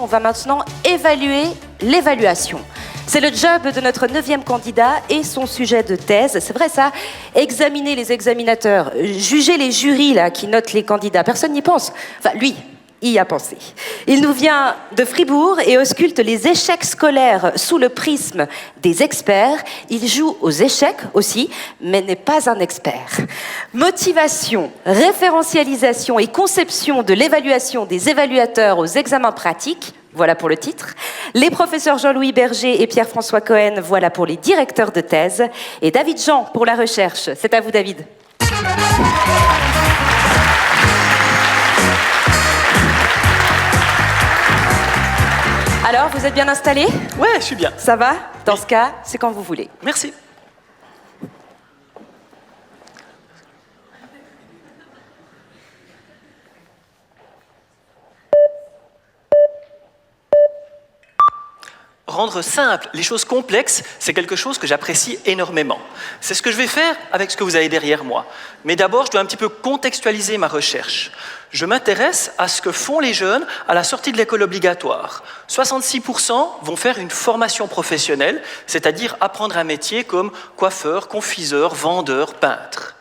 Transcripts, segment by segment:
On va maintenant évaluer l'évaluation. C'est le job de notre 9e candidat et son sujet de thèse. C'est vrai ça, examiner les examinateurs, juger les jurys là, qui notent les candidats. Personne n'y pense. Enfin, lui, il y a pensé. Il nous vient de Fribourg et ausculte les échecs scolaires sous le prisme des experts. Il joue aux échecs aussi, mais n'est pas un expert. Motivation, référentialisation et conception de l'évaluation des évaluateurs aux examens pratiques. Voilà pour le titre. Les professeurs Jean-Louis Berger et Pierre-François Cohen, voilà pour les directeurs de thèse. Et David Jean pour la recherche. C'est à vous, David. Alors, vous êtes bien installé? Ouais, je suis bien. Ça va? Dans ce cas, c'est quand vous voulez. Merci. Rendre simple les choses complexes, c'est quelque chose que j'apprécie énormément. C'est ce que je vais faire avec ce que vous avez derrière moi. Mais d'abord, je dois un petit peu contextualiser ma recherche. Je m'intéresse à ce que font les jeunes à la sortie de l'école obligatoire. 66% vont faire une formation professionnelle, c'est-à-dire apprendre un métier comme coiffeur, confiseur, vendeur, peintre.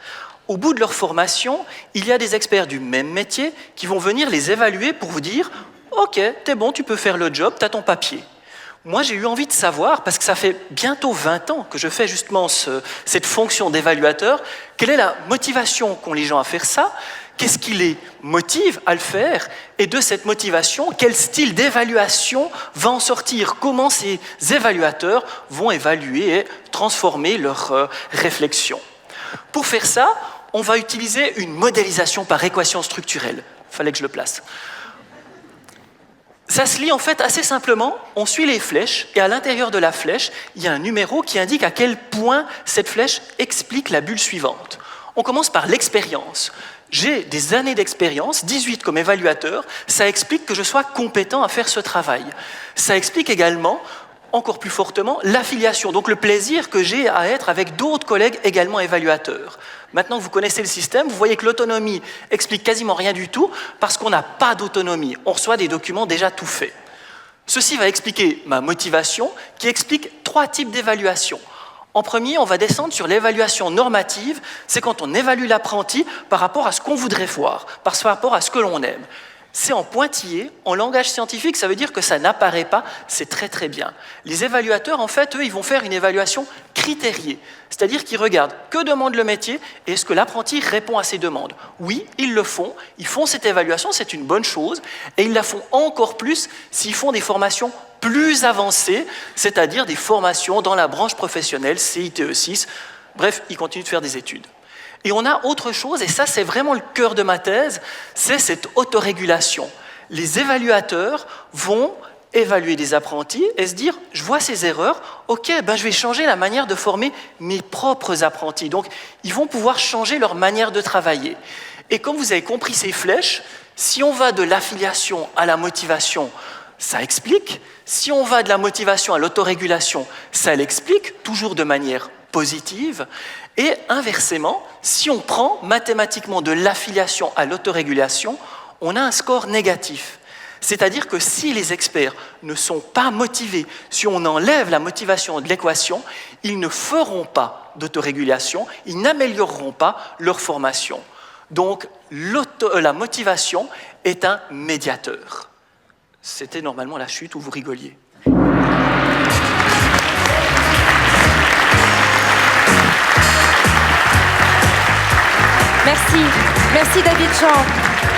Au bout de leur formation, il y a des experts du même métier qui vont venir les évaluer pour vous dire « Ok, t'es bon, tu peux faire le job, t'as ton papier ». Moi, j'ai eu envie de savoir, parce que ça fait bientôt 20 ans que je fais justement cette fonction d'évaluateur, quelle est la motivation qu'ont les gens à faire ça, qu'est-ce qui les motive à le faire, et de cette motivation, quel style d'évaluation va en sortir, comment ces évaluateurs vont évaluer et transformer leur réflexion. Pour faire ça, on va utiliser une modélisation par équation structurelle. Il fallait que je le place. Ça se lit en fait assez simplement, on suit les flèches et à l'intérieur de la flèche, il y a un numéro qui indique à quel point cette flèche explique la bulle suivante. On commence par l'expérience. J'ai des années d'expérience, 18 comme évaluateur, ça explique que je sois compétent à faire ce travail. Ça explique également, encore plus fortement, l'affiliation, donc le plaisir que j'ai à être avec d'autres collègues également évaluateurs. Maintenant que vous connaissez le système, vous voyez que l'autonomie explique quasiment rien du tout parce qu'on n'a pas d'autonomie. On reçoit des documents déjà tout faits. Ceci va expliquer ma motivation qui explique 3 types d'évaluation. En premier, on va descendre sur l'évaluation normative. C'est quand on évalue l'apprenti par rapport à ce qu'on voudrait voir, par rapport à ce que l'on aime. C'est en pointillé, en langage scientifique, ça veut dire que ça n'apparaît pas, c'est très très bien. Les évaluateurs, en fait, eux, ils vont faire une évaluation critériée, c'est-à-dire qu'ils regardent que demande le métier et est-ce que l'apprenti répond à ces demandes. Oui, ils le font, ils font cette évaluation, c'est une bonne chose, et ils la font encore plus s'ils font des formations plus avancées, c'est-à-dire des formations dans la branche professionnelle, CITE 6, bref, ils continuent de faire des études. Et on a autre chose, et ça c'est vraiment le cœur de ma thèse, c'est cette autorégulation. Les évaluateurs vont évaluer des apprentis et se dire « je vois ces erreurs, ok, je vais changer la manière de former mes propres apprentis ». Donc ils vont pouvoir changer leur manière de travailler. Et comme vous avez compris ces flèches, si on va de l'affiliation à la motivation, ça explique. Si on va de la motivation à l'autorégulation, ça l'explique, toujours de manière positive. Et inversement, si on prend mathématiquement de l'affiliation à l'autorégulation, on a un score négatif. C'est-à-dire que si les experts ne sont pas motivés, si on enlève la motivation de l'équation, ils ne feront pas d'autorégulation, ils n'amélioreront pas leur formation. Donc la motivation est un médiateur. C'était normalement la chute où vous rigoliez. Merci David Jean.